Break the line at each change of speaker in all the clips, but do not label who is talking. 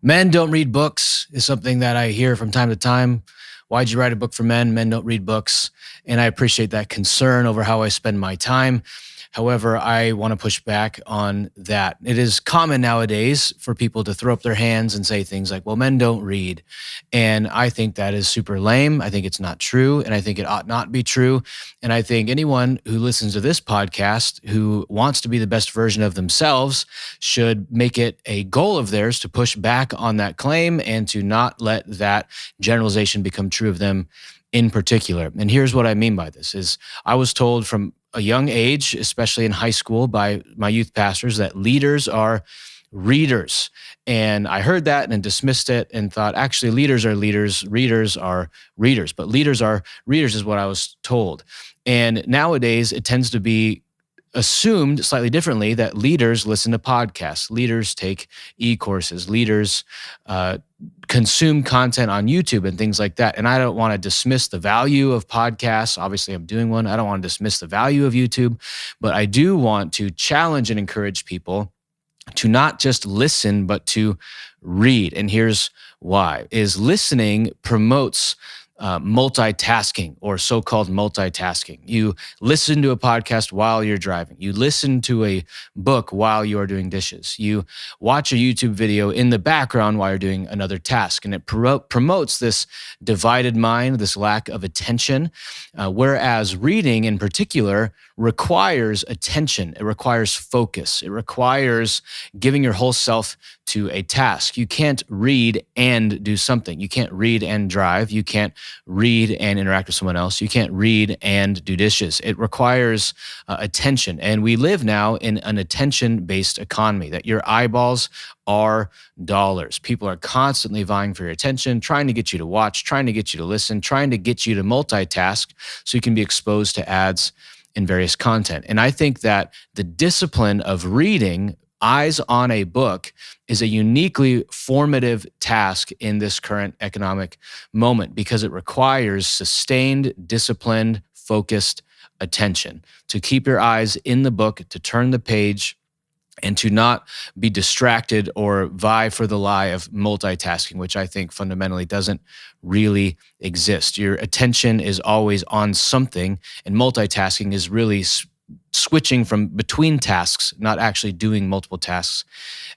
Men don't read books is something that I hear from time to time. Why'd you write a book for men? Men don't read books. And I appreciate that concern over how I spend my time. However, I want to push back on that. It is common nowadays for people to throw up their hands and say things like, well, men don't read. And I think that is super lame. I think it's not true. And I think it ought not be true. And I think anyone who listens to this podcast who wants to be the best version of themselves should make it a goal of theirs to push back on that claim and to not let that generalization become true of them in particular. And here's what I mean by this is I was told from a young age, especially in high school by my youth pastors, that leaders are readers. And I heard that and dismissed it and thought, actually, leaders are leaders, readers are readers. But leaders are readers is what I was told. And nowadays, it tends to be assumed slightly differently that leaders listen to podcasts, leaders take e-courses, leaders consume content on YouTube and things like that. And I don't want to dismiss the value of podcasts. Obviously, I'm doing one. I don't want to dismiss the value of YouTube, but I do want to challenge and encourage people to not just listen, but to read. And here's why, is listening promotes multitasking or so-called multitasking. You listen to a podcast while you're driving. You listen to a book while you are doing dishes. You watch a YouTube video in the background while you're doing another task. And it promotes this divided mind, this lack of attention, whereas reading in particular requires attention. It requires focus. It requires giving your whole self to a task. You can't read and do something. You can't read and drive. You can't read and interact with someone else. You can't read and do dishes. It requires attention. And we live now in an attention-based economy, that your eyeballs are dollars. People are constantly vying for your attention, trying to get you to watch, trying to get you to listen, trying to get you to multitask so you can be exposed to ads and various content. And I think that the discipline of reading eyes on a book is a uniquely formative task in this current economic moment because it requires sustained, disciplined, focused attention to keep your eyes in the book, to turn the page, and to not be distracted or vie for the lie of multitasking, which I think fundamentally doesn't really exist. Your attention is always on something, and multitasking is really switching from between tasks, not actually doing multiple tasks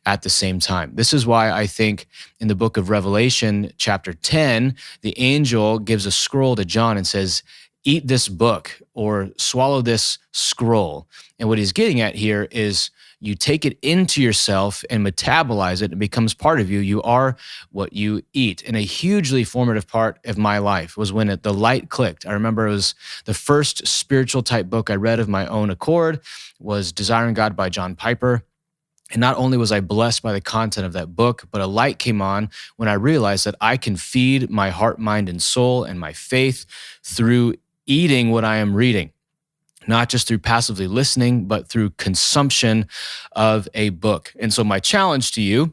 at the same time. This is why I think in the book of Revelation, chapter 10, the angel gives a scroll to John and says, eat this book or swallow this scroll. And what he's getting at here is you take it into yourself and metabolize it. It becomes part of you. You are what you eat. And a hugely formative part of my life was when the light clicked. I remember it was the first spiritual type book I read of my own accord was Desiring God by John Piper. And not only was I blessed by the content of that book, but a light came on when I realized that I can feed my heart, mind, and soul and my faith through eating what I am reading. Not just through passively listening, but through consumption of a book. And so my challenge to you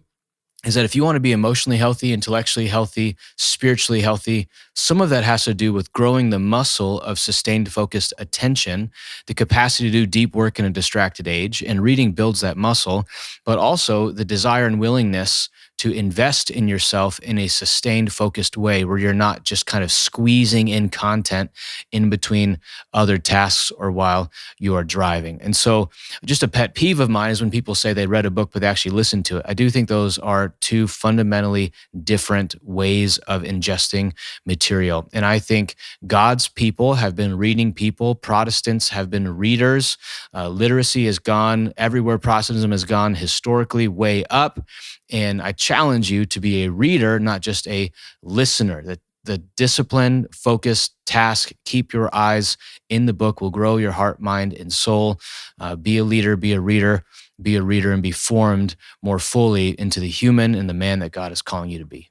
is that if you want to be emotionally healthy, intellectually healthy, spiritually healthy, some of that has to do with growing the muscle of sustained focused attention, the capacity to do deep work in a distracted age, and reading builds that muscle, but also the desire and willingness to invest in yourself in a sustained, focused way where you're not just kind of squeezing in content in between other tasks or while you are driving. And so just a pet peeve of mine is when people say they read a book, but they actually listened to it. I do think those are two fundamentally different ways of ingesting material. And I think God's people have been reading people. Protestants have been readers. Literacy has gone everywhere. Protestantism has gone historically way up. And I challenge you to be a reader, not just a listener. The discipline, focused task, keep your eyes in the book will grow your heart, mind, and soul. Be a leader, be a reader, and be formed more fully into the human and the man that God is calling you to be.